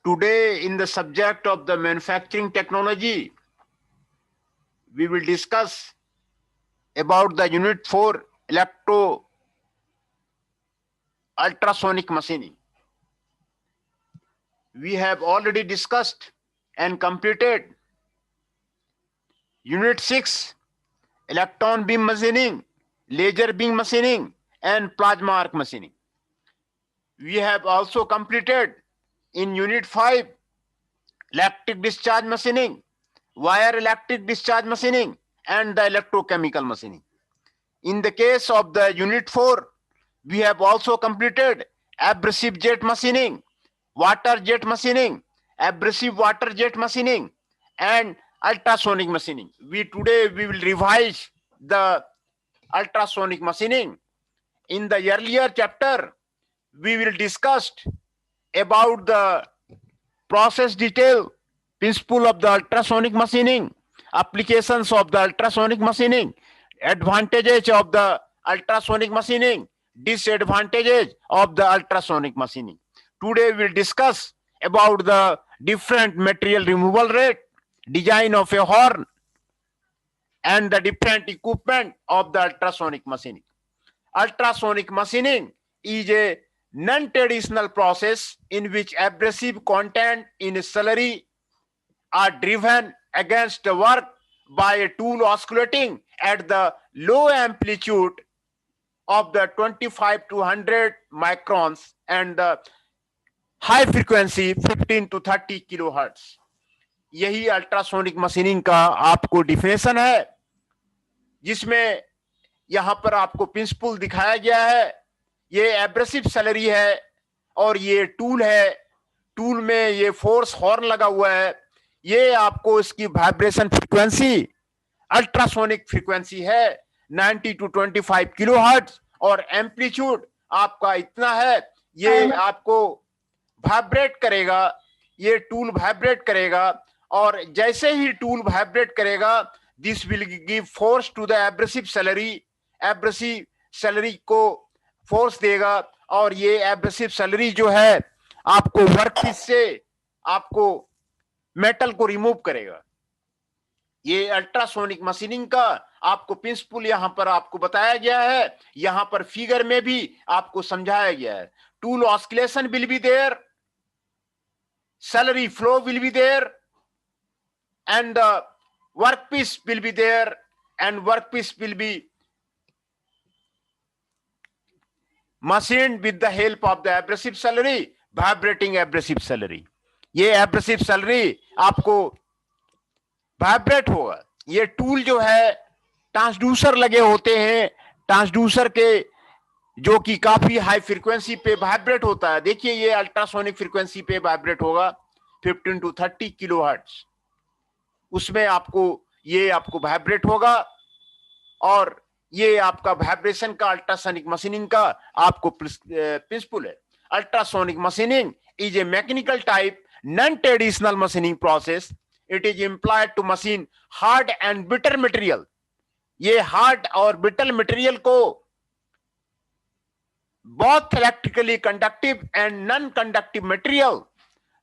Today, in the subject of the manufacturing technology, we will discuss about the Unit 4 electro ultrasonic machining. We have already discussed and completed Unit 6 electron beam machining, laser beam machining, and plasma arc machining. We have also completed in Unit 5 electric discharge machining, wire electric discharge machining, and the electrochemical machining. In the case of the Unit 4, we have also completed abrasive jet machining, water jet machining, abrasive water jet machining, and ultrasonic machining. Today we will revise the ultrasonic machining. In the earlier chapter, we will discuss about the process detail, principle of the ultrasonic machining, applications of the ultrasonic machining, advantages of the ultrasonic machining, disadvantages of the ultrasonic machining. Today we'll discuss about the different material removal rate, design of a horn, and the different equipment of the ultrasonic machining. Ultrasonic machining is a non-traditional process in which abrasive content in a slurry are driven against the work by a tool oscillating at the low amplitude of the 25 to 100 microns and the high frequency 15 to 30 kilohertz. यही ultrasonic machining का आपको definition है, जिसमें यहां पर आपको principal दिखाया गया है. ये एब्रेसिव स्लरी है और ये टूल है. टूल में ये फोर्स हॉर्न लगा हुआ है. ये आपको इसकी वाइब्रेशन फ्रीक्वेंसी अल्ट्रासोनिक फ्रीक्वेंसी है 90 टू 25 किलोहर्ट्ज और एम्पलीट्यूड आपका इतना है. ये आपको वाइब्रेट करेगा, ये टूल वाइब्रेट करेगा और जैसे ही टूल वाइब्रेट करेगा, this will give force to the abrasive slurry. Abrasive slurry को फोर्स देगा और ये एब्रेसिव स्लरी जो है आपको वर्कपीस से आपको मेटल को रिमूव करेगा. ये अल्ट्रासोनिक मशीनिंग का आपको प्रिंसिपल यहां पर आपको बताया गया है. यहां पर फिगर में भी आपको समझाया गया है. Tool oscillation will be there, slurry flow will be there, and the workpiece will be there, and workpiece will be machined with the help of the abrasive slurry, vibrating abrasive slurry. ये abrasive slurry आपको vibrate होगा. ये tool जो है transducer लगे होते हैं, transducer के जो कि काफी हाई फ्रीक्वेंसी पे वाइब्रेट होता है. देखिए ये अल्ट्रासोनिक फ्रीक्वेंसी पे वाइब्रेट होगा 15 टू 30 किलोहर्ट्ज. उसमें आपको वाइब्रेट होगा और ये आपका वाइब्रेशन का अल्ट्रासोनिक मशीनिंग का आपको प्रिंसिपल है. Ultrasonic machining is a mechanical type non traditional machining process. It is employed to machine hard and brittle material. ये हार्ड और बिटर मटेरियल को both electrically conductive and non conductive material,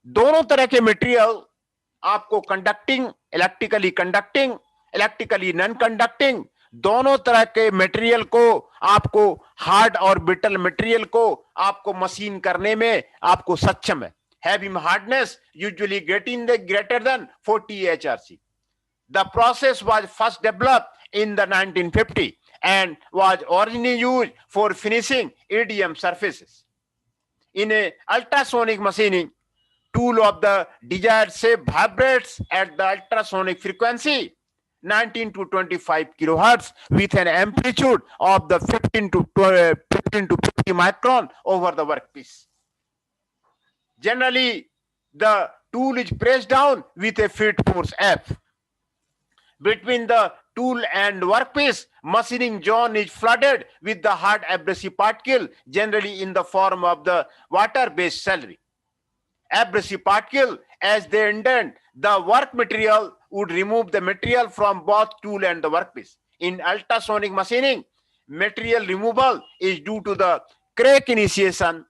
दोनों तरह के material आपको conducting, electrically non conducting, दोनों तरह के मटेरियल को आपको हार्ड और ब्रिटल मटेरियल को आपको मशीन करने में आपको सक्षम है. Having hardness usually greater than 40 HRC. The process was first developed in the 1950 and was originally used for finishing EDM surfaces. In a ultrasonic machining, tool of the desired shape vibrates at the ultrasonic frequency 19 to 25 kilohertz with an amplitude of the 15 to 50 micron over the workpiece. Generally, the tool is pressed down with a feed force F. Between the tool and workpiece, machining zone is flooded with the hard abrasive particle, generally in the form of the water-based slurry. Abrasive particle, as they indent the work material, would remove the material from both tool and the workpiece. In ultrasonic machining, material removal is due to the crack initiation,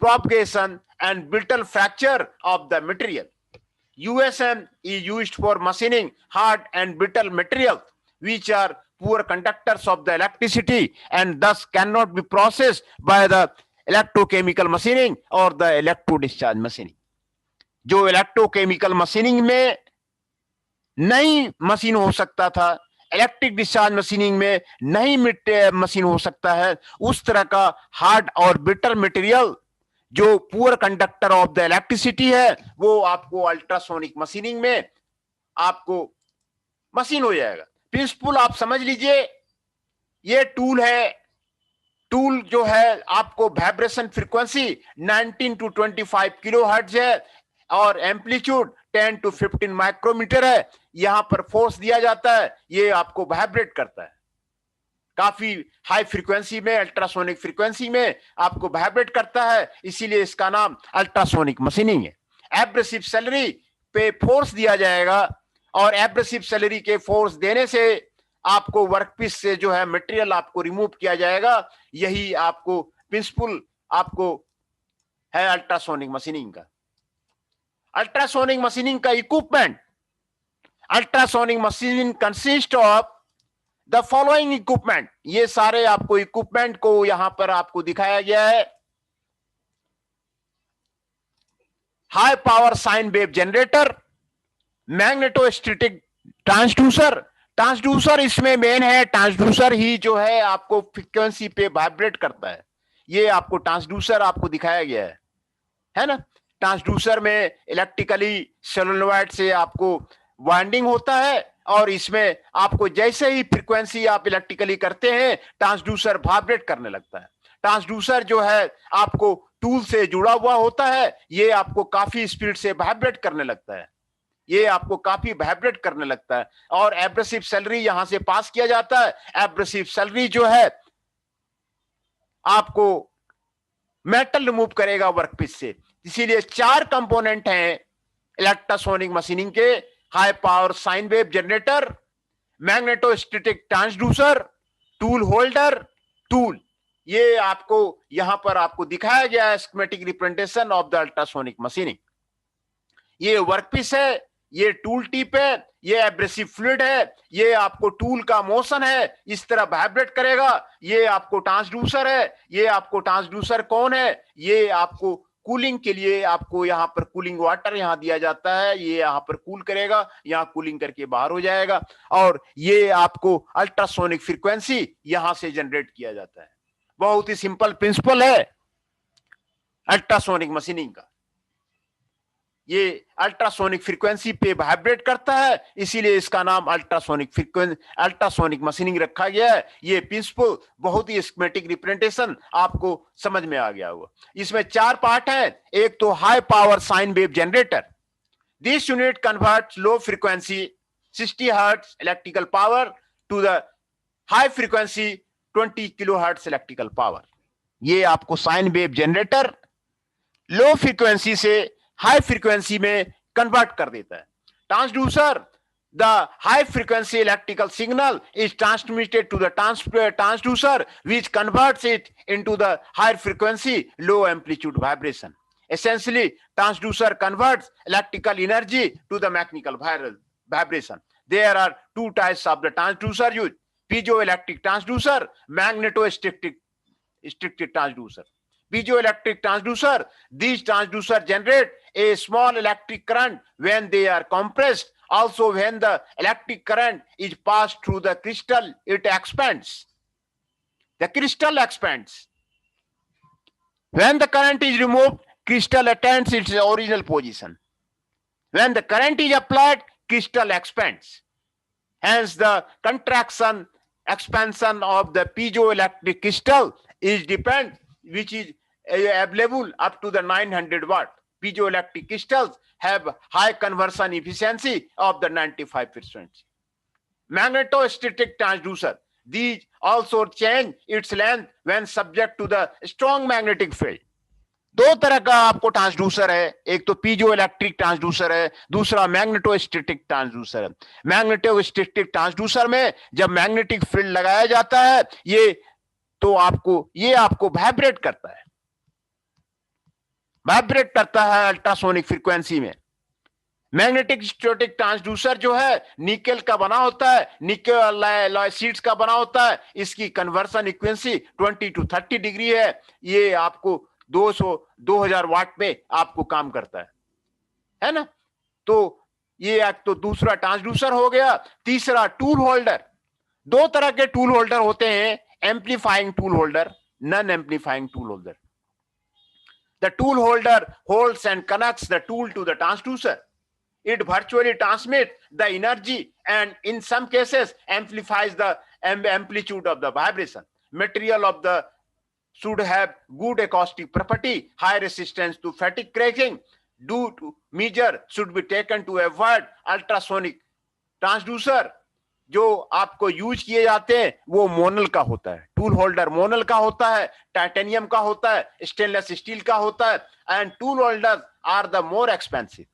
propagation, and brittle fracture of the material. USM is used for machining hard and brittle materials, which are poor conductors of the electricity and thus cannot be processed by the electrochemical machining or the electro discharge machining. जो electrochemical machining में नहीं machine हो सकता था, electric discharge machining में नहीं machine हो सकता है, उस तरह का हार्ड और ब्रिटल मटेरियल जो poor conductor of the electricity है, वो आपको अल्ट्रासोनिक मशीनिंग में आपको मशीन हो जाएगा. प्रिंसिपल आप समझ लीजिए. ये टूल है. टूल जो है आपको वाइब्रेशन फ्रीक्वेंसी 19 to 25 किलोहर्ट्ज है और एम्पलीट्यूड 10 to 15 माइक्रोमीटर है. यहां पर फोर्स दिया जाता है, ये आपको वाइब्रेट करता है. काफी हाई फ्रीक्वेंसी में, अल्ट्रासोनिक फ्रीक्वेंसी में आपको वाइब्रेट करता है, इसीलिए इसका नाम अल्ट्रासोनिक मशीनिंग है. एब्रेसिव सैलरी पे फोर्स दिया जाएगा और एब्रेसिव सैलरी के फोर्स देने से आपको वर्कपीस से जो है मटेरियल आपको रिमूव किया जाएगा. यही आपको प्रिंसिपल आपको है अल्ट्रासोनिक मशीनिंग का. अल्ट्रासोनिक मशीनिंग का equipment. Ultrasonic machining consist of the following equipment. ये सारे आपको इक्विपमेंट को यहां पर आपको दिखाया गया है. High power sine wave generator, magnetostatic transducer. Transducer इसमें मेन है. ट्रांसड्यूसर ही जो है आपको फ्रीक्वेंसी पे वाइब्रेट करता है. ये आपको ट्रांसड्यूसर आपको दिखाया गया है ना. ट्रांसड्यूसर में इलेक्ट्रिकली सोलेनॉइड से आपको वाइंडिंग होता है और इसमें आपको जैसे ही फ्रीक्वेंसी आप इलेक्ट्रिकली करते हैं, ट्रांसड्यूसर वाइब्रेट करने लगता है. ट्रांसड्यूसर जो है आपको टूल से जुड़ा हुआ होता है, ये आपको काफी स्पीड से वाइब्रेट करने लगता है. ये आपको काफी वाइब्रेट करने लगता है और एब्रेसिव सैलरी यहां से पास किया जाता है. एब्रेसिव सैलरी जो है आपको मेटल रिमूव करेगा वर्कपीस से. इसीलिए 4 कंपोनेंट हैं इलेक्ट्रोसोनिक मशीनिंग के. High power sine wave generator, magnetostatic transducer, tool holder, tool. ये आपको यहां पर आपको दिखाया गया है schematic representation of the ultrasonic machining. ये वर्कपीस है, ये टूल टिप है, ये एब्रेसिव फ्लूइड है, ये आपको टूल का मोशन है, इस तरह वाइब्रेट करेगा. ये आपको ट्रांसड्यूसर है. ये आपको ट्रांसड्यूसर कौन है? ये आपको कूलिंग के लिए आपको यहां पर कूलिंग वाटर यहां दिया जाता है. ये यहां पर कूल करेगा, यहां कूलिंग करके बाहर हो जाएगा और ये आपको अल्ट्रासोनिक फ्रीक्वेंसी यहां से जनरेट किया जाता है. बहुत ही सिंपल प्रिंसिपल है अल्ट्रासोनिक मशीनिंग का. ये अल्ट्रासोनिक फ्रीक्वेंसी पे वाइब्रेट करता है, इसीलिए इसका नाम अल्ट्रासोनिक मशीनिंग रखा गया है. ये प्रिंसिपल बहुत ही स्कीमेटिक रिप्रेजेंटेशन आपको समझ में आ गया होगा. इसमें 4 पार्ट हैं. एक तो high power sine wave generator. This unit converts low frequency 60 hertz electrical power to the high frequency 20 kilo hertz electrical power. ये आपको sine wave generator low frequency से हाई फ्रीक्वेंसी में कन्वर्ट कर देता है. Transducer, the high frequency electrical signal is transmitted to the transducer which converts it into the high frequency low amplitude vibration. Essentially, transducer converts electrical energy to the mechanical vibration. There are 2 types of the transducer used: piezoelectric transducer, magnetostrictic transducer. Piezoelectric transducer, these transducers generate a small electric current when they are compressed. Also, when the electric current is passed through the crystal, it expands. The crystal expands. When the current is removed, crystal attains its original position. When the current is applied, crystal expands. Hence, the contraction expansion of the piezoelectric crystal is depend, which is available up to the 900 watt. Piezoelectric crystals have high conversion efficiency of the 95%. Magnetostatic transducer, these also change its length when subject to the strong magnetic field. 2 तरह का आपको transducer है. एक तो piezo electric transducer है, दूसरा magnetostatic transducer है. Magnetostatic transducer में जब मैग्नेटिक फील्ड लगाया जाता है, ये आपको वाइब्रेट करता है. वाइब्रेट करता है अल्ट्रासोनिक फ्रीक्वेंसी में। मैग्नेटिक स्टैटिक ट्रांसड्यूसर जो है निकेल का बना होता है, निकेल शीट्स का बना होता है। इसकी कन्वर्सन इक्वेंसी 20 to 30 डिग्री है। ये आपको 2000 वाट में आपको काम करता है ना। तो ये एक तो दूसरा ट्रांसड्यूसर हो गया। तीसरा टूल होल्डर। दो तरह के टूल होल्डर होते हैं, amplifying tool holder, non amplifying tool holder. The tool holder holds and connects the tool to the transducer. It virtually transmits the energy and in some cases amplifies the amplitude of the vibration. Material of the should have good acoustic property, high resistance to fatigue cracking. Due to measure should be taken to avoid ultrasonic transducer. जो आपको use किए जाते हैं वो मोनल का होता है। Tool holder Monal का होता है, टाइटेनियम का होता है, स्टेनलेस स्टील का होता है। And tool holder are the more expensive.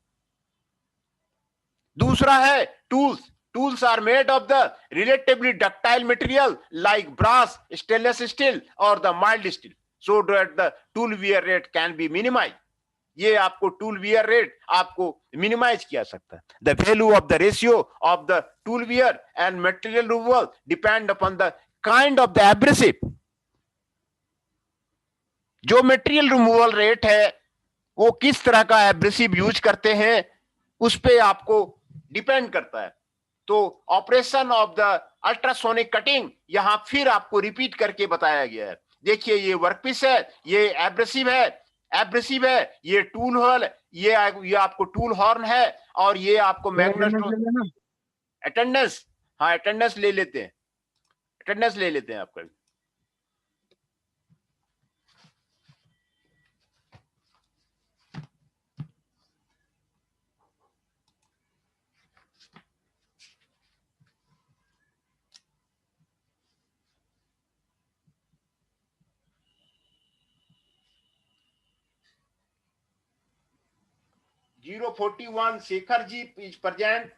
दूसरा है tools. Tools are made of the relatively ductile material like brass, stainless steel और the mild steel, so that the tool wear rate can be minimize. ये आपको tool wear rate आपको minimize किया सकता है। The value of the ratio of the tool wear and material removal depend upon the kind of the abrasive. जो material removal rate है वो किस तरह का एब्रेसिव यूज करते हैं उस पे आपको डिपेंड करता है। तो operation of the ultrasonic cutting यहां फिर आपको रिपीट करके बताया गया है। देखिए ये वर्कपीस है, ये एब्रेसिव है, ये टूल होल, ये आपको टूल हॉर्न है और ये आपको मैग्नेट अटेंडेंस। हाँ अटेंडेंस ले लेते हैं आपका। 041 Shekhar ji is present.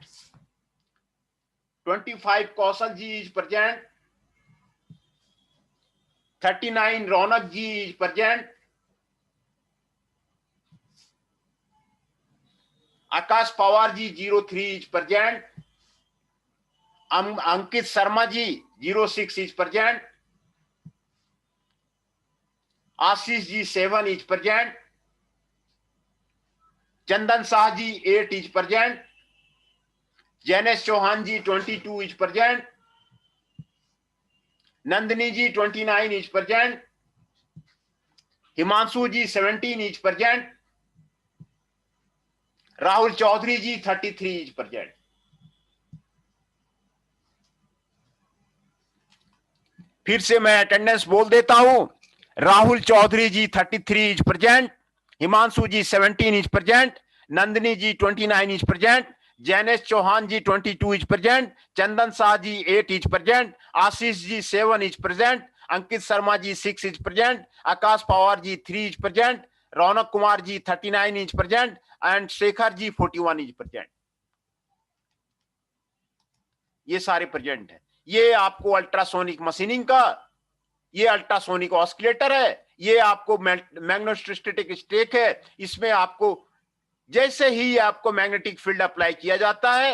25 Kausal ji is present. 39 Ronak ji is present. Akash Pawar ji 03 is present. Ankit Sharma ji 06 is present. Ashish ji 7 is present. Chandan Shah ji 8 is present. Jainesh Chauhan ji 22 is present. Nandini ji 29 is present. Himanshu ji 17 is present. Rahul Chaudhary ji 33 is present. फिर से मैं attendance बोल देता हूं। Rahul Chaudhary ji 33 is present, Himanshu ji 17 is present, Nandini ji 29 is present, Jainesh Chauhan ji 22 is present, Chandan Shah ji 8 is present, Ashish ji 7 is present, Ankit Sharma ji 6 is present, Akash Pawar ji 3 is present, Raunak Kumar ji 39 is present and Shekhar ji 41 is present. ये सारे present है। ये आपको अल्ट्रासोनिक मशीनिंग का ये अल्ट्रासोनिक ऑस्किलेटर है। ये आपको मैग्नेटोस्टैटिक स्टेक है। इसमें आपको जैसे ही आपको मैग्नेटिक फील्ड अप्लाई किया जाता है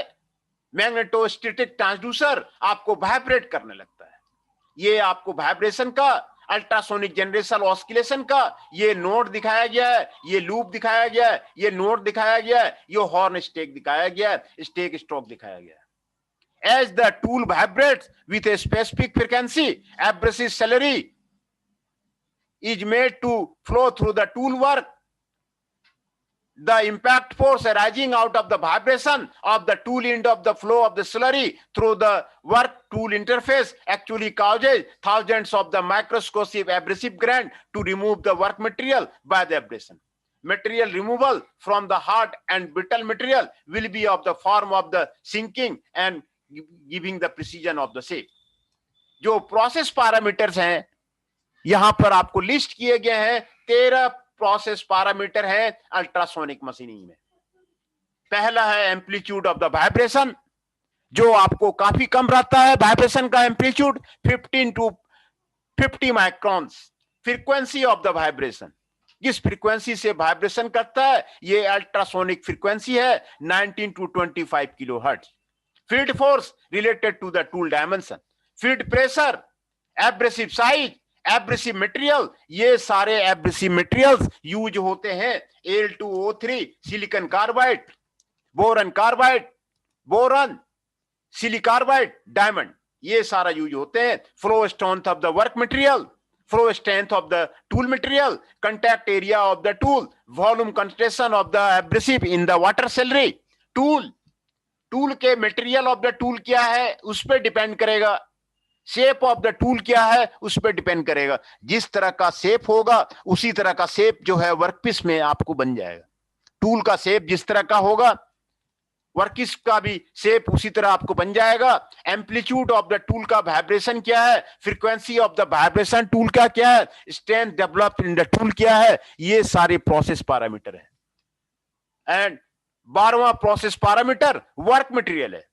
मैग्नेटोस्टैटिक ट्रांसड्यूसर आपको वाइब्रेट करने लगता है। ये आपको वाइब्रेशन का अल्ट्रासोनिक जनरेशन ऑस्किलेशन का ये नोड दिखाया गया है, ये लूप दिखाया गया है, ये नोड दिखाया गया है, ये हॉर्न स्टेक दिखाया गया है, स्टेक स्ट्रोक दिखाया गया है। As the tool vibrates with a specific frequency, abrasive slurry is made to flow through the tool work. The impact force arising out of the vibration of the tool end of the flow of the slurry through the work tool interface actually causes thousands of the microscopic abrasive grain to remove the work material by the abrasion. Material removal from the hard and brittle material will be of the form of the sinking and giving the precision of the shape. जो process parameters हैं यहां पर आपको list किए गए हैं। 13 process parameter है ultrasonic machining में। पहला है एम्पलीट्यूड ऑफ द वाइब्रेशन, जो आपको काफी कम रहता है। वाइब्रेशन का amplitude 15 to 50 microns. Frequency of the vibration जिस फ्रीक्वेंसी से वाइब्रेशन करता है ये अल्ट्रासोनिक फ्रीक्वेंसी है 19 to 25 kilohertz. Field force related to the tool dimension, field pressure, abrasive size, abrasive material, ये सारे एब्रेसिव मटेरियल्स यूज होते हैं Al2O3, silicon carbide, boron carbide, boron, सिलिकार्बाइड, डायमंड, ये सारा यूज होते हैं। Flow strength of the work material, flow strength of the tool material, contact area of the tool, volume concentration of the abrasive in the water slurry. Tool के material of the tool क्या है उस पर depend करेगा, shape of the tool क्या है उस पर डिपेंड करेगा। जिस तरह का शेप होगा उसी तरह का शेप जो है वर्कपीस में आपको बन जाएगा। टूल का शेप जिस तरह का होगा वर्कपीस का भी शेप उसी तरह आपको बन जाएगा। एम्पलीट्यूड ऑफ द टूल का वाइब्रेशन क्या है, frequency of the vibration tool का क्या है, strength developed in the tool क्या है, ये सारे प्रोसेस पैरामीटर है। एंड 12वां प्रोसेस पैरामीटर वर्क मटेरियल है।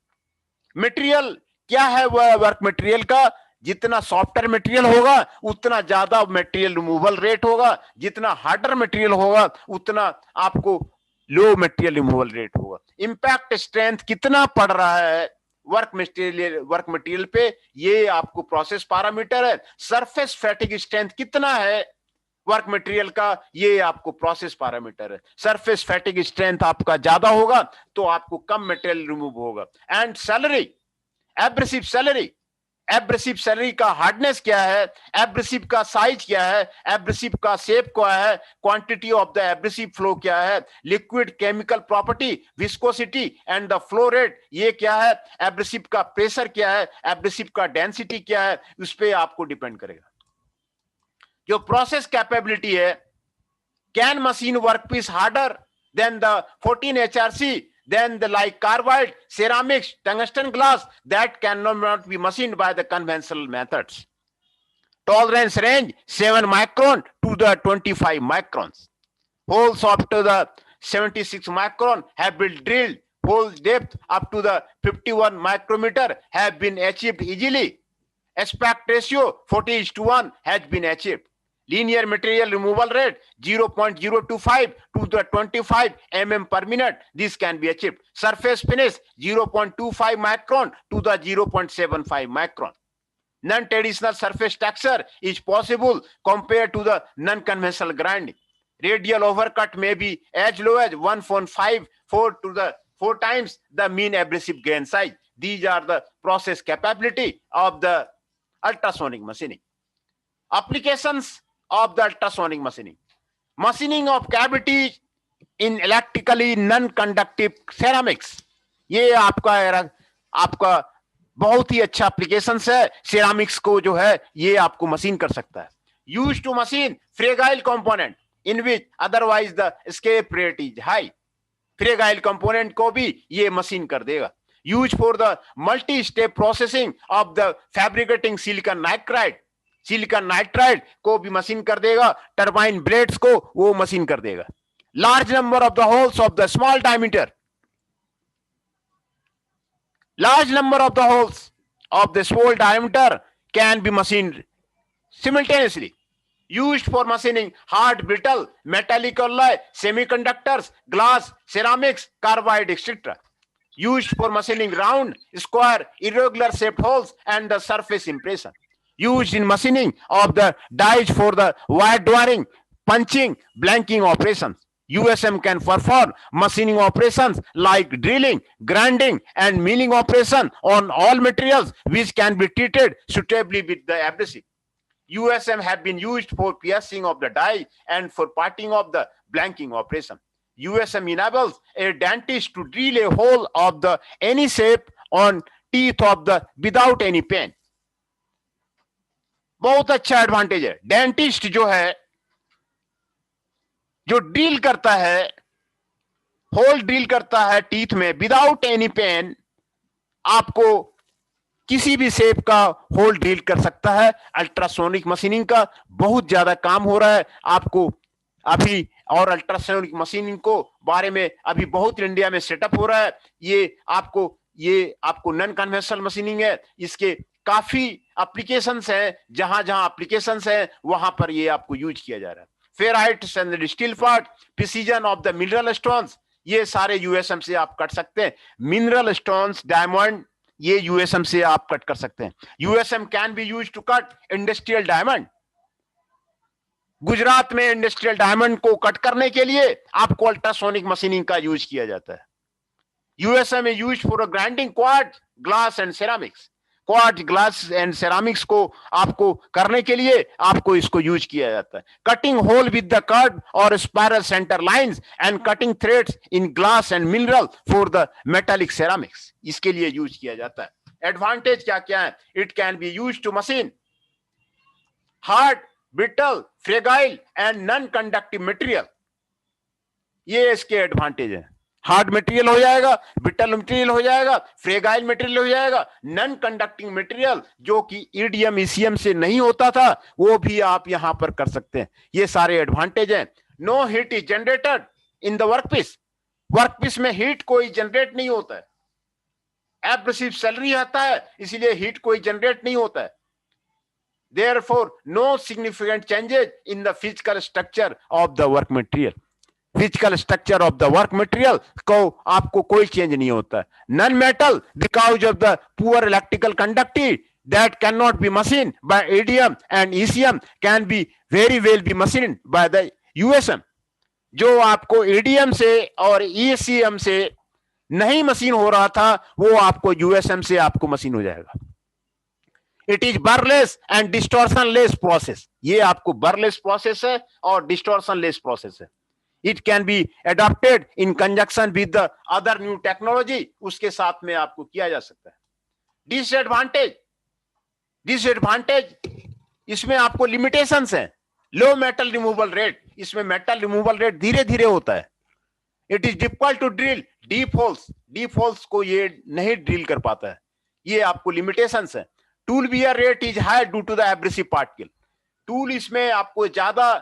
मटेरियल क्या है वह वर्क मटेरियल का, जितना सॉफ्टवेयर मटेरियल होगा उतना ज्यादा मटेरियल रिमूवल रेट होगा, जितना हार्डर मटेरियल होगा उतना आपको लो मटेरियल रिमूवल रेट होगा। इंपैक्ट स्ट्रेंथ कितना पड़ रहा है वर्क मटेरियल पे, ये आपको प्रोसेस पैरामीटर है। सरफेस फैटिग स्ट्रेंथ कितना है वर्क मटेरियल का, ये आपको प्रोसेस पैरामीटर है। सरफेस फैटिग स्ट्रेंथ आपका ज्यादा होगा तो आपको कम मटेरियल रिमूव होगा। And salary, abrasive salary, abrasive salary का हार्डनेस क्या है, एब्रेसिव का साइज क्या है, एब्रेसिव का शेप क्या है, quantity of the abrasive flow क्या है, liquid chemical property, viscosity and the flow rate ये क्या है, एब्रेसिव का प्रेशर क्या है, एब्रेसिव का डेंसिटी क्या है, उस पर आपको डिपेंड करेगा। जो प्रोसेस कैपेबिलिटी है, can machine workpiece harder than the 14 HRC, then the like carbide, ceramics, tungsten glass that cannot be machined by the conventional methods. Tolerance range 7 micron to the 25 microns. Holes up to the 76 micron have been drilled. Hole depth up to the 51 micrometer have been achieved easily. Aspect ratio 40:1 has been achieved. Linear material removal rate 0.025 to the 25 mm per minute. This can be achieved. Surface finish 0.25 micron to the 0.75 micron. Non-traditional surface texture is possible compared to the non-conventional grinding. Radial overcut may be as low as 1.54 to the 4 times the mean abrasive grain size. These are the process capability of the ultrasonic machining. Applications of the ultrasonic machining. Machining of cavities in electrically non-conductive ceramics. ये आपका बहुत ही अच्छा application है। Ceramics को जो है ये आपको मशीन कर सकता है। Use to machine fragile component in which otherwise the escape rate is high. Fragile component को भी ये मशीन कर देगा। Use for the multi step processing of the fabricating silicon nitride. Silicon nitride को भी मशीन कर देगा। टरबाइन ब्लेड्स को वो मशीन कर देगा। Large number of the holes of the small diameter. Large number of the holes of the small diameter can be machined simultaneously. Used for machining hard, brittle, metallic alloy, semiconductors, glass, ceramics, carbide, etc. Used for machining round, square, irregular shaped holes and the surface impression. Used in machining of the dies for the wire drawing, punching, blanking operations. USM can perform machining operations like drilling, grinding, and milling operation on all materials which can be treated suitably with the abrasive. USM have been used for piercing of the die and for parting of the blanking operation. USM enables a dentist to drill a hole of the any shape on teeth of the without any pain. बहुत अच्छा advantage है। Dentist जो है जो drill करता है, hole drill करता है टीथ में विदाउट एनी पेन, आपको किसी भी शेप का होल ड्रिल कर सकता है। अल्ट्रासोनिक मशीनिंग का बहुत ज्यादा काम हो रहा है आपको अभी, और अल्ट्रासोनिक मशीनिंग को बारे में अभी बहुत इंडिया में सेटअप हो रहा है। ये आपको नॉन कन्वेंशनल मशीनिंग है। इसके काफी एप्लीकेशंस हैं, जहां जहां एप्लीकेशंस हैं वहां पर ये आपको यूज किया जा रहा है। Ferrites and steel part, precision of the mineral stones, ये सारे यूएसएम से आप कट सकते हैं। मिनरल स्टोन्स, डायमंड, ये यूएसएम से आप कट कर सकते हैं। USM can be use to cut industrial diamond. Gujarat में इंडस्ट्रियल डायमंड को कट करने के लिए आपको अल्ट्रासोनिक मशीनिंग का यूज किया जाता है। USM is used for grinding quartz, glass and ceramics. Quartz, glass and ceramics को आपको करने के लिए आपको इसको यूज किया जाता है। Cutting hole with the curve और spiral centre lines and cutting threads in glass and mineral for the metallic ceramics, इसके लिए यूज किया जाता है। एडवांटेज क्या क्या है? It can be use to machine hard, brittle, fragile and non conductive material, ये इसके एडवांटेज है। हार्ड मटेरियल हो जाएगा, ब्रिटल मटेरियल हो जाएगा, फ्रेगाइल मटेरियल हो जाएगा, नॉन कंडक्टिंग मटेरियल जो कि ईडीएम ईसीएम से नहीं होता था वो भी आप यहां पर कर सकते हैं। ये सारे एडवांटेज हैं। No heat is generated in the workpiece, workpiece में हीट कोई जनरेट नहीं होता है। एब्रेसिव सैलरी आता है, इसलिए हीट कोई जनरेट नहीं होता है। Therefore, no significant changes in the physical structure of the work material. Physical structure of the work material को आपको कोई चेंज नहीं होता है। Non metal, because of the poor electrical conductivity that cannot be machined by ADM and ECM can be very well be machined by the USM. जो आपको ADM से और ECM से नहीं मशीन हो रहा था वो आपको USM से आपको मशीन हो जाएगा। It is burrless and distortionless process, ये आपको बर्लेस प्रोसेस है और डिस्टॉर्शन लेस प्रोसेस है। It can be adopted in conjunction with the other new technology, उसके साथ में आपको किया जा सकता है। डिसएडवांटेज, डिसएडवांटेज इसमें आपको लिमिटेशंस हैं। लो मेटल रिमूवल रेट, इसमें मेटल रिमूवल रेट धीरे धीरे होता है। It is difficult to drill deep holes, deep holes को ये नहीं ड्रिल कर पाता है, ये आपको लिमिटेशंस है। Tool wear rate is high due to the abrasive particle, tool इसमें आपको ज्यादा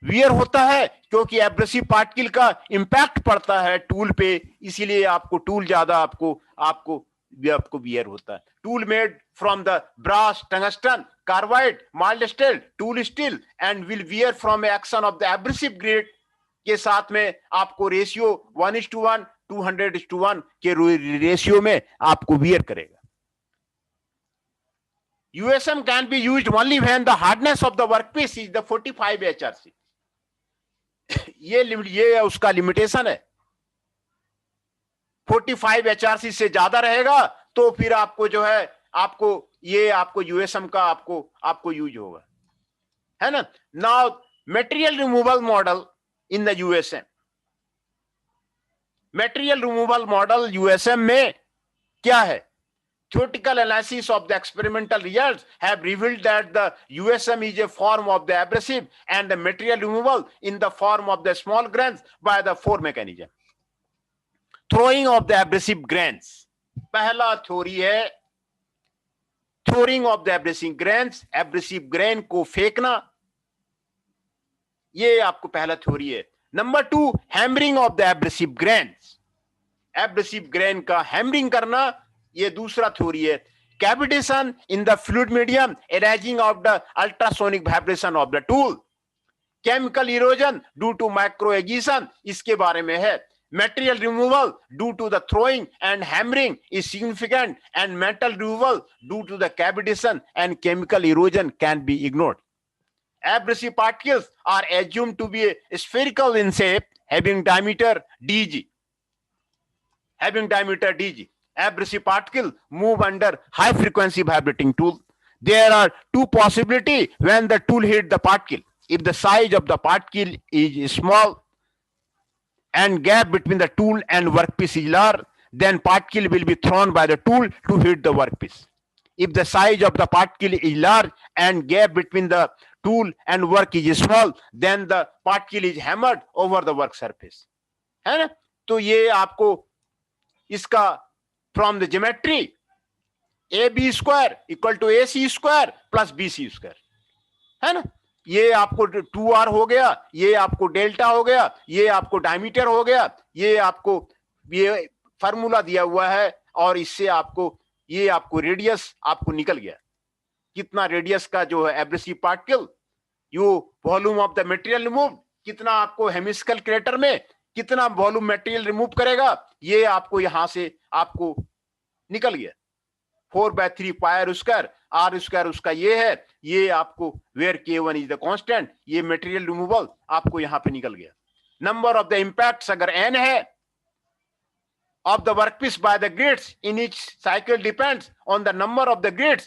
वियर होता है क्योंकि एब्रेसिव पार्टिकल का इंपैक्ट पड़ता है टूल पे, इसीलिए आपको टूल ज्यादा आपको वियर होता है। Tool made from the brass, tungsten, carbide, mild steel, tool steel and will wear from action of the abrasive grade के साथ में आपको रेशियो 1:1, 200:1 के रेशियो में आपको वियर करेगा। USM can be used only when the hardness of the workpiece is the 45 HRC. ये उसका लिमिटेशन है। 45 HRC से ज्यादा रहेगा तो फिर आपको जो है आपको USM का आपको यूज होगा, है ना। Now material removal model in the USM, material removal model USM में क्या है? Theoretical analysis of the experimental results have revealed that the USM is a form of the abrasive and the material removal in the form of the small grains by the 4 mechanism. Throwing of the abrasive grains, पहला theory है throwing of the abrasive grains, abrasive grain को फेंकना, ये आपको पहला theory है। Number 2, hammering of the abrasive grains, abrasive grain का hammering करना, ये दूसरा थ्योरी है। Cavitation in the fluid medium arising of the ultrasonic vibration of the tool, chemical erosion due to micro agitation, इसके बारे में है। Material removal due to the throwing and hammering is significant and metal removal due to the cavitation and chemical erosion can be ignored. Abrasive particles are assumed to be spherical in shape, having diameter dg. Abrasive particles move under high frequency vibrating tool. There are two possibilities when the tool hits the particle. If the size of the particle is small and gap between the tool and workpiece is large, then particle will be thrown by the tool to hit the workpiece. If the size of the particle is large and gap between the tool and work is small, then the particle is hammered over the work surface. है ना? तो ये आपको इसका from the geometry AB square equal to AC square plus BC square, है ना। ये आपको 2R हो गया, ये आपको डेल्टा हो गया, ये आपको डायमीटर हो गया, ये आपको ये फार्मूला दिया हुआ है और इससे आपको रेडियस आपको निकल गया, कितना रेडियस का जो है abrasive particle you volume of the material remove, कितना आपको हेमिस्कल क्रेटर में कितना वॉल्यूम मटेरियल रिमूव करेगा, ये आपको यहां से आपको निकल गया 4/3 पायर स्क्वायर आर स्क्वायर उसका ये है, ये आपको where K1 is the constant, ये मटेरियल रिमूवल आपको यहां पे निकल गया। नंबर ऑफ द इंपैक्ट्स अगर n है of the workpiece by the grids in each cycle depends on the number of the grids.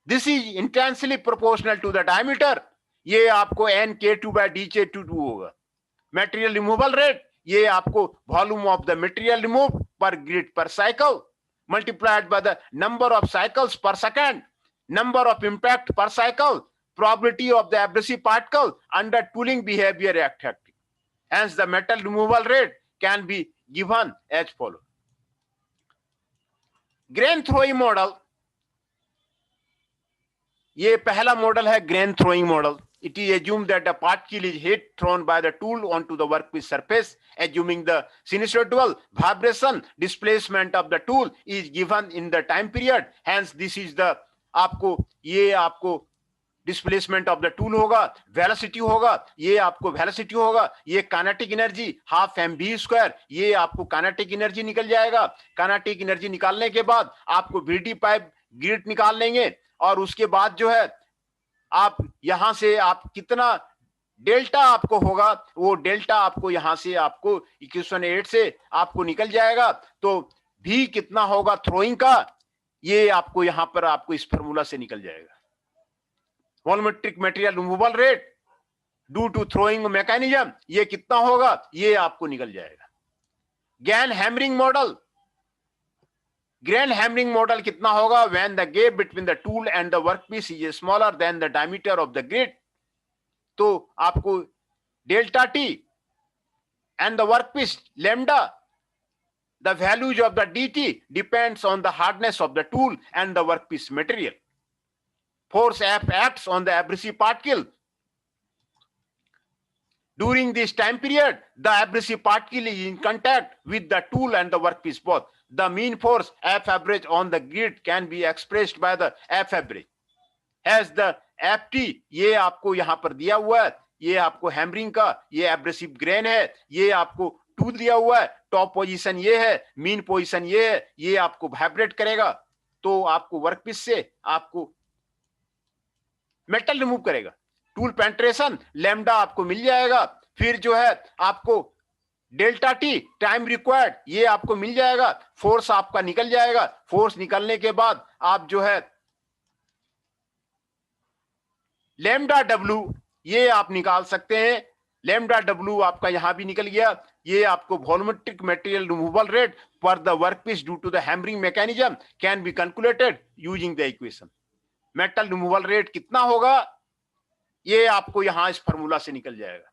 This is intensely proportional to the diameter. ये आपको n K2/dJ2 होगा। Material removal rate, ये आपको volume of the material removed per grid per cycle multiplied by the number of cycles per second, number of impact per cycle, probability of the abrasive particle under tooling behavior activity. Hence, the metal removal rate can be given as follows. Grain throwing model, ये पहला model है grain throwing model. It is assumed that a particle is hit thrown by the tool onto the workpiece surface, assuming the sinusoidal vibration displacement of the tool is given in the time period. Hence, this is the आपको ये आपको displacement of the tool होगा, velocity होगा, ये आपको velocity होगा, ये kinetic energy half mv², ये आपको काइनेटिक एनर्जी निकल जाएगा। काइनेटिक एनर्जी निकालने के बाद आपको VD पाइप ग्रिड निकाल लेंगे और उसके बाद जो है आप यहां से आप कितना डेल्टा आपको होगा, वो डेल्टा आपको यहां से आपको इक्वेशन 8 से आपको निकल जाएगा। तो भी कितना होगा थ्रोइंग का, ये आपको यहां पर आपको इस फार्मूला से निकल जाएगा। Volumetric material removal rate due to throwing mechanism, ये कितना होगा, ये आपको निकल जाएगा। Grain hammering model, grain hammering model कितना होगा, when the gap between the tool and the workpiece is smaller than the diameter of the grid. तो आपको delta T and the workpiece lambda, the values of the dt depends on the hardness of the tool and the workpiece material. Force F acts on the abrasive particle. During this time period, the abrasive particle is in contact with the tool and the workpiece both. The mean force F average on the grid can be expressed by the F average. As the Ft, ये आपको यहां पर दिया हुआ है, ये आपको hammering का ये एब्रेसिव ग्रेन है, ये आपको टूल दिया हुआ है, टॉप पोजीशन ये है, मीन पोजीशन ये है, ये आपको वाइब्रेट करेगा तो आपको वर्कपीस से आपको मेटल रिमूव करेगा। टूल पेंट्रेशन लैम्डा आपको मिल जाएगा, फिर जो है आपको डेल्टा टी टाइम रिक्वायर्ड ये आपको मिल जाएगा, फोर्स आपका निकल जाएगा। फोर्स निकलने के बाद आप जो है लैम्डा डब्ल्यू ये आप निकाल सकते हैं। लैम्डा डब्ल्यू आपका यहां भी निकल गया, ये आपको वॉल्यूमेट्रिक मटेरियल रिमूवल रेट पर the workpiece due to the hammering mechanism can be calculated using the equation. Metal removal rate कितना होगा, ये आपको यहां इस फार्मूला से निकल जाएगा।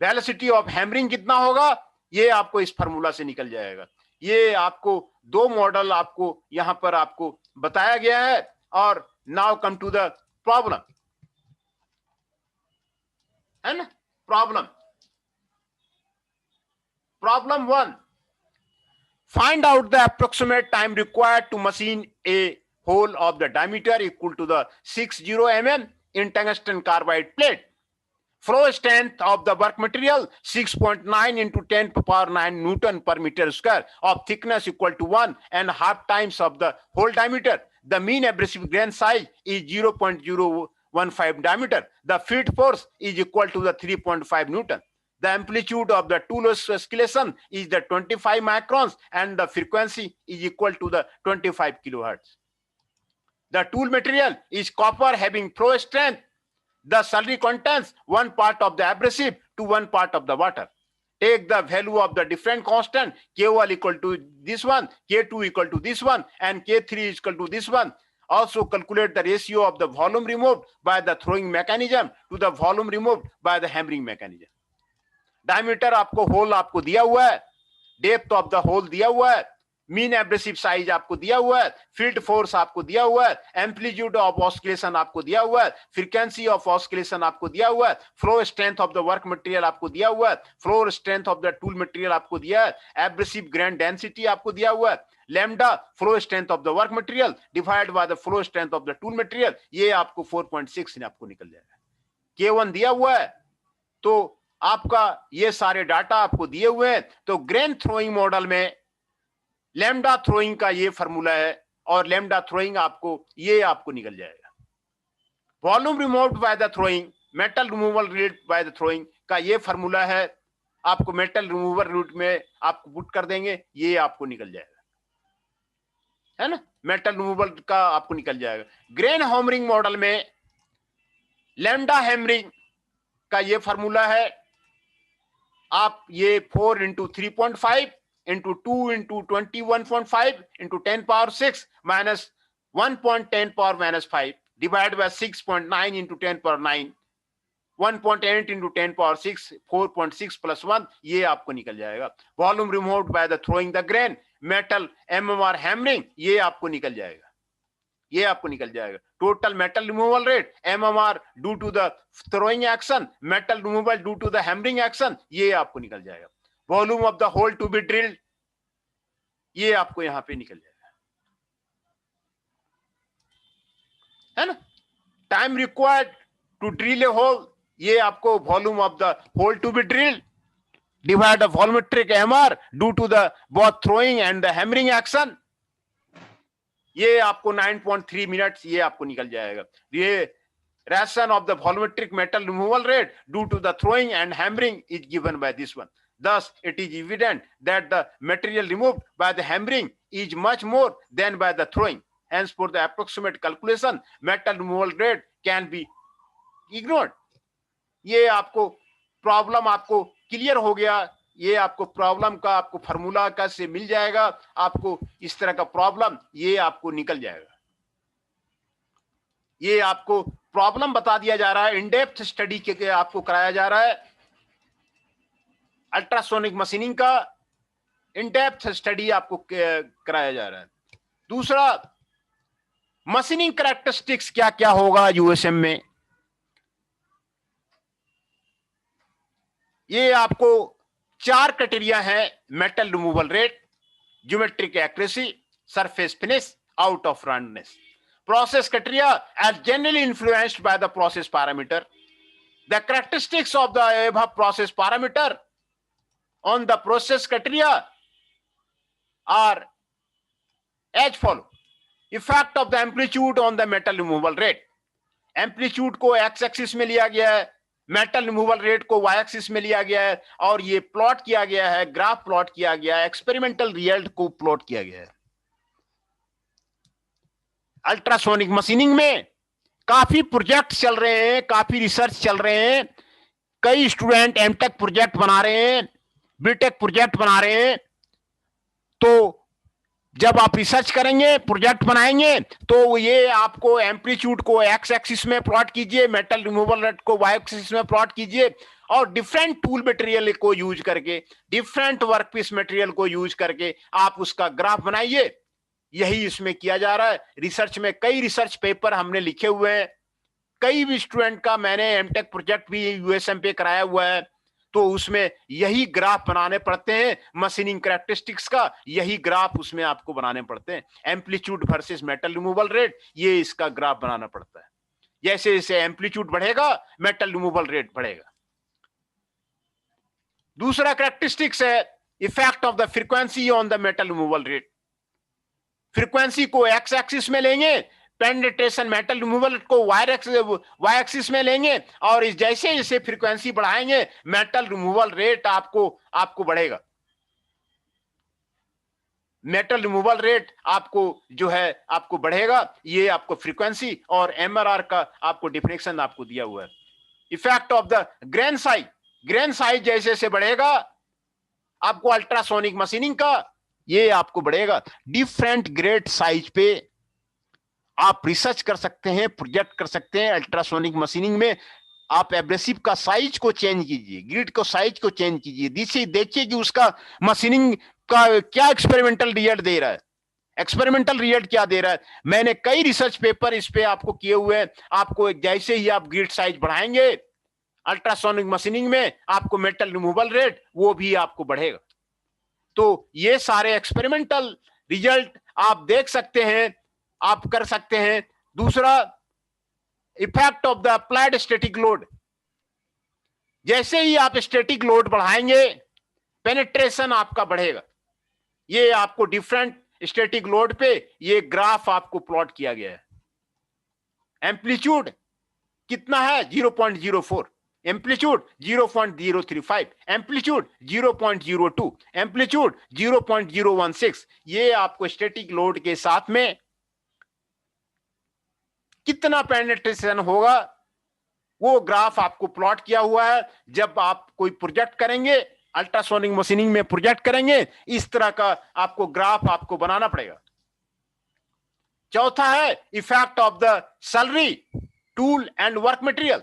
वेलोसिटी ऑफ हैमरिंग कितना होगा, ये आपको इस फार्मूला से निकल जाएगा। ये आपको दो मॉडल आपको यहां पर आपको बताया गया है। और now come to the problem, है ना। Problem 1. Find out the approximate time required to machine a hole of the diameter equal to the 60 mm in tungsten carbide plate. Flow strength of the work material 6.9 into 10 to power 9 Newton per meter square of thickness equal to 1.5 times of the hole diameter. The mean abrasive grain size is 0.015 diameter. The feed force is equal to the 3.5 Newton. The amplitude of the tool oscillation is the 25 microns and the frequency is equal to the 25 kilohertz. The tool material is copper having flow strength. The slurry contains 1 part of the abrasive to 1 part of the water. Take the value of the different constant K1 equal to this one, K2 equal to this one, and K3 is equal to this one. Also calculate the ratio of the volume removed by the throwing mechanism to the volume removed by the hammering mechanism. Diameter आपको whole आपको दिया हुआ है, depth of the whole दिया हुआ है, mean abrasive size आपको दिया हुआ है, फील्ड फोर्स आपको दिया हुआ है, एम्पलीट्यूड ऑफ ऑस्किलेशन आपको दिया हुआ है, फ्रीक्वेंसी ऑफ ऑस्किलेशन आपको दिया हुआ है, flow strength of the work material आपको दिया हुआ है, flow strength of the tool material आपको दिया है, एब्रेसिव ग्रेन डेंसिटी आपको दिया हुआ है, lambda flow strength of the work material divide by the flow strength of the tool material, ये आपको 4.6 आपको निकल जाएगा। K1 दिया हुआ है, तो आपका ये सारे डाटा आपको दिए हुए हैं। तो ग्रेन थ्रोइंग मॉडल में लैम्डा थ्रोइंग का ये फॉर्मूला है, और लैम्डा थ्रोइंग ये आपको निकल जाएगा। Volume removed by the throwing, metal removal rate by the throwing का ये फॉर्मूला है। आपको मेटल रिमूवल रूट में आपको पुट कर देंगे, ये आपको निकल जाएगा, है ना, मेटल रिमूवल का आपको निकल जाएगा। ग्रेन हैमरिंग मॉडल में लैम्डा हैमरिंग का ये फॉर्मूला है। आप ये 4 into 3.5 into 2 into 21.5 into 10 power 6 minus 1.10 power minus 5 divide by 6.9 into 10 power 9, 1.8 into 10 power 6, 4.6 plus 1, ये आपको निकल जाएगा। Volume removed by the throwing the grain, metal MMR hammering, ये आपको निकल जाएगा, ये आपको निकल जाएगा। Total metal removal rate, MMR due to the throwing action, metal removal due to the hammering action, ये आपको निकल जाएगा। Volume of the hole to be drilled, ये आपको यहां पे निकल जाएगा, है ना। Time required to drill a hole, ये आपको volume of the hole to be drilled divide the volumetric MR due to the both throwing and the hammering action, ये आपको 9.3 मिनट्स, ये आपको निकल जाएगा। ये ration of the volumetric metal removal rate due to the throwing and hammering is given by this one. Thus, it is evident that the material removed by the hammering is much more than by the throwing. Hence, for the approximate calculation, metal removal rate can be ignored. ये आपको problem आपको clear हो गया। ये आपको problem का आपको formula कैसे मिल जाएगा, आपको इस तरह का प्रॉब्लम ये आपको निकल जाएगा। ये आपको प्रॉब्लम बता दिया जा रहा है, इन डेप्थ स्टडी के आपको कराया जा रहा है। अल्ट्रासोनिक मशीनिंग का इन डेप्थ स्टडी आपको कराया जा रहा है। दूसरा, मशीनिंग कैरेक्टरिस्टिक्स क्या क्या होगा यूएसएम में, ये आपको 4 क्राइटेरिया है। Metal removal rate, geometric accuracy, surface finish, out of roundness. Process criteria are generally influenced by the process parameter. The characteristics of the above process parameter on the process criteria are as follow. Effect of the amplitude on the metal removal rate. Amplitude को x axis में लिया गया है, metal removal rate को y axis में लिया गया है, और ये प्लॉट किया गया है, ग्राफ प्लॉट किया गया है, एक्सपेरिमेंटल रिजल्ट को प्लॉट किया गया है। अल्ट्रासोनिक मशीनिंग में काफी प्रोजेक्ट चल रहे हैं, काफी रिसर्च चल रहे हैं। कई स्टूडेंट एमटेक प्रोजेक्ट बना रहे हैं, बीटेक प्रोजेक्ट बना रहे हैं। तो जब आप रिसर्च करेंगे, प्रोजेक्ट बनाएंगे, तो ये आपको एम्पलीट्यूड को एक्स एक्सिस में प्लॉट कीजिए, मेटल रिमूवल रेट को वाई एक्सिस में प्लॉट कीजिए, और डिफरेंट टूल मटेरियल को यूज करके, डिफरेंट वर्कपीस मटेरियल को यूज करके आप उसका ग्राफ बनाइए। यही इसमें किया जा रहा है। रिसर्च में कई रिसर्च पेपर हमने लिखे हुए हैं, कई भी स्टूडेंट का मैंने एमटेक प्रोजेक्ट भी यूएसएम पे कराया हुआ है। तो उसमें यही ग्राफ बनाने पड़ते हैं, मशीनिंग कैरेक्टरिस्टिक्स का यही ग्राफ उसमें आपको बनाने पड़ते हैं। Amplitude versus metal removal rate, ये इसका ग्राफ बनाना पड़ता है। जैसे जैसे एम्पलीट्यूड बढ़ेगा, मेटल रिमूवल रेट बढ़ेगा। दूसरा कैरेक्टरिस्टिक्स है effect of the frequency on the metal removal rate. Frequency को एक्स एक्सिस में लेंगे, पेनिट्रेशन मेटल रिमूवल को वाई एक्सिस में लेंगे, और इस जैसे जैसे फ्रीक्वेंसी बढ़ाएंगे मेटल रिमूवल रेट आपको बढ़ेगा। मेटल रिमूवल रेट आपको जो है आपको बढ़ेगा। ये आपको फ्रीक्वेंसी और एमआरआर का आपको डिफिनेशन आपको दिया हुआ है। Effect of the grain size जैसे जैसे बढ़ेगा आपको अल्ट्रासोनिक मशीनिंग का ये आपको बढ़ेगा। डिफरेंट ग्रेड साइज पे आप रिसर्च कर सकते हैं, प्रोजेक्ट कर सकते हैं। अल्ट्रासोनिक मशीनिंग में आप एब्रेसिव का साइज को चेंज कीजिए, ग्रिड को साइज को चेंज कीजिए, देखिए कि उसका मशीनिंग का क्या एक्सपेरिमेंटल रिजल्ट दे रहा है। एक्सपेरिमेंटल रिजल्ट क्या दे रहा है, मैंने कई रिसर्च पेपर इस पे आपको किए हुए हैं। आपको जैसे ही आप ग्रिड साइज बढ़ाएंगे अल्ट्रासोनिक मशीनिंग में, आपको मेटल रिमूवल रेट वो भी आपको बढ़ेगा। तो ये सारे एक्सपेरिमेंटल रिजल्ट आप देख सकते हैं, आप कर सकते हैं। दूसरा, effect of the applied static load. जैसे ही आप स्टैटिक लोड बढ़ाएंगे पेनिट्रेशन आपका बढ़ेगा। ये आपको डिफरेंट स्टैटिक लोड पे ये ग्राफ आपको प्लॉट किया गया है। एम्पलीट्यूड कितना है 0.04, एम्पलीट्यूड 0.035, एम्पलीट्यूड 0.02, एम्पलीट्यूड 0.016। ये आपको स्टैटिक लोड के साथ में कितना पेनिट्रेशन होगा वो ग्राफ आपको प्लॉट किया हुआ है। जब आप कोई प्रोजेक्ट करेंगे, अल्ट्रासोनिक मशीनिंग में प्रोजेक्ट करेंगे, इस तरह का आपको ग्राफ आपको बनाना पड़ेगा। चौथा है effect of the salary, tool and work material.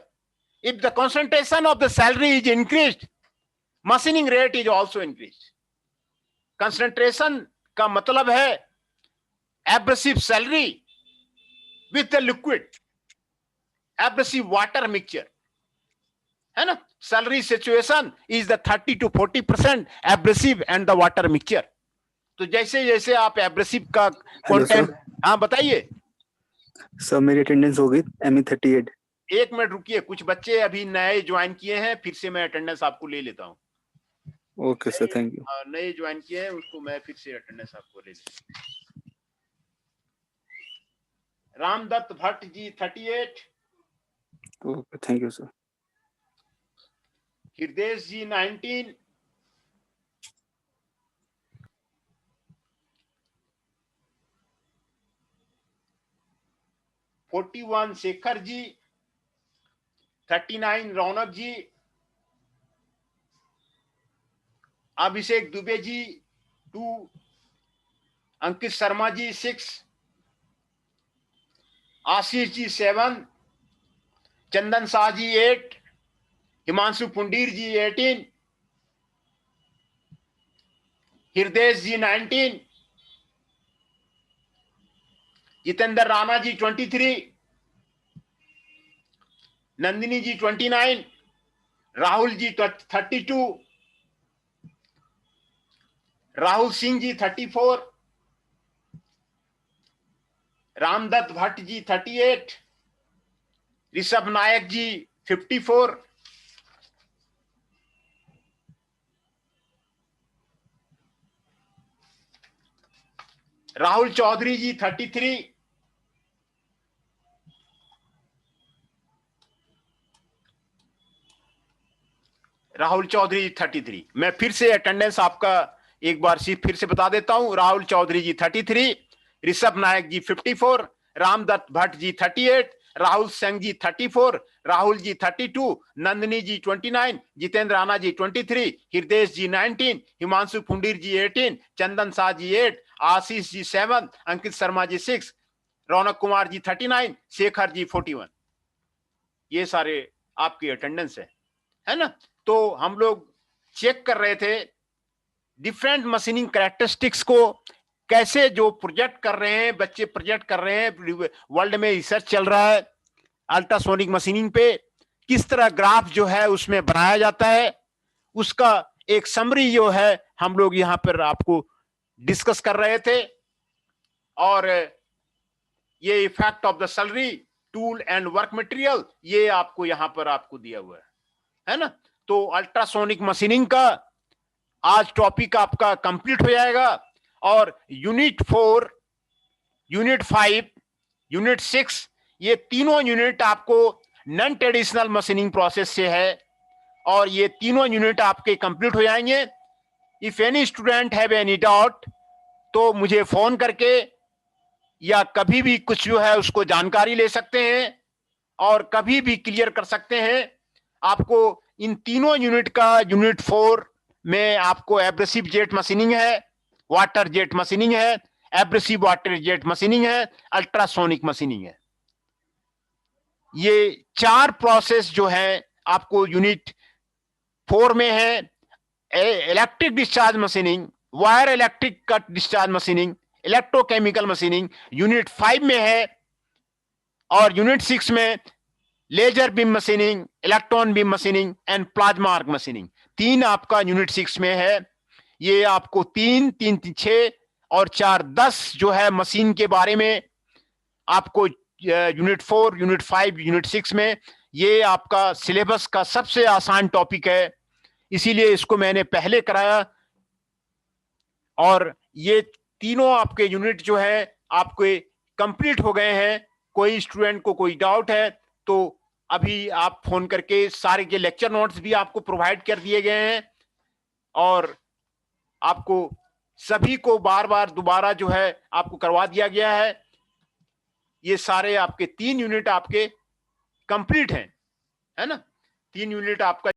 If the concentration of the salary is increased, machining rate is also increased. Concentration का मतलब है abrasive salary with the liquid, abrasive water mixture, है ना। Salary situation is the 30 to 40% abrasive and the water mixture. तो जैसे जैसे आप abrasive का कंटेंट, हाँ बताइए सर। मेरी अटेंडेंस हो गई ME 38। एक मिनट रुकिए, कुछ बच्चे अभी नए ज्वाइन किए हैं, फिर से मैं अटेंडेंस आपको ले लेता हूँ। Okay sir, thank you. नए ज्वाइन किए हैं उसको मैं फिर से अटेंडेंस आपको ले लेता हूँ। Ramdatt Bhatt ji 38, okay thank you sir. हृदय जी 19, (41) शेखर जी, 39 रौनक जी, अभिषेक दुबे जी 2, अंकित शर्मा जी 6, आशीष जी 7, चंदन शाह जी 8, हिमांशु पुंडीर जी 18, हृदय जी 19, जितेंद्र राणा जी 23, नंदिनी जी 29, राहुल जी 32, राहुल सिंह जी 34, रामदत्त भट्ट जी 38, ऋषभ नायक जी 54, राहुल चौधरी जी 33, राहुल चौधरी 33। मैं फिर से अटेंडेंस आपका एक बार फिर से बता देता हूं। राहुल चौधरी जी 33, ऋषभ नायक जी 54, रामदत्त भट्ट जी 38, राहुल सिंह जी 34, राहुल जी 32, नंदिनी जी 29, जितेंद्र राणा जी 23, हृदय जी 19, हिमांशु पुंडीर जी 18, चंदन शाह जी 8, आशीष जी 7, अंकित शर्मा जी 6, रौनक कुमार जी 39, शेखर जी 41। ये सारे आपकी अटेंडेंस है ना। तो हम लोग चेक कर रहे थे डिफरेंट मशीनिंग कैरेक्टरिस्टिक्स को, कैसे जो प्रोजेक्ट कर रहे हैं बच्चे, प्रोजेक्ट कर रहे हैं, वर्ल्ड में रिसर्च चल रहा है अल्ट्रासोनिक मशीनिंग पे, किस तरह ग्राफ जो है उसमें बनाया जाता है, उसका एक समरी जो है हम लोग यहां पर आपको डिस्कस कर रहे थे। और ये effect of the salary, tool and work material, ये आपको यहां पर आपको दिया हुआ है ना। तो अल्ट्रासोनिक मशीनिंग का आज टॉपिक आपका कंप्लीट हो जाएगा। और यूनिट 4, यूनिट 5, यूनिट 6, ये तीनों यूनिट आपको नॉन ट्रेडिशनल मशीनिंग प्रोसेस से है, और ये तीनों यूनिट आपके कंप्लीट हो जाएंगे। If any student have any doubt तो मुझे फोन करके या कभी भी कुछ जो है उसको जानकारी ले सकते हैं और कभी भी क्लियर कर सकते हैं। आपको इन तीनों यूनिट का, यूनिट 4 में आपको एब्रेसिव जेट मशीनिंग है, वाटर जेट मशीनिंग है, एब्रेसिव वाटर जेट मशीनिंग है, अल्ट्रासोनिक मशीनिंग है। ये 4 प्रोसेस जो है आपको यूनिट 4 में है। Electric discharge machining, wire electric cut discharge machining, electrochemical machining unit 5 में है। और यूनिट 6 में laser beam machining, electron beam machining and plasma arc machining, 3 आपका यूनिट 6 में है। ये आपको 3, 3, 6 और 4, 10 जो है मशीन के बारे में आपको यूनिट 4, यूनिट 5, यूनिट 6 में ये आपका सिलेबस का सबसे आसान टॉपिक है, इसीलिए इसको मैंने पहले कराया। और ये तीनों आपके यूनिट जो है आपके कंप्लीट हो गए हैं। कोई स्टूडेंट को कोई डाउट है तो अभी आप फोन करके, सारे के लेक्चर नोट्स भी आपको प्रोवाइड कर दिए गए हैं और आपको सभी को बार बार दोबारा जो है आपको करवा दिया गया है। ये सारे आपके 3 यूनिट आपके कंप्लीट हैं, है ना। 3 यूनिट आपका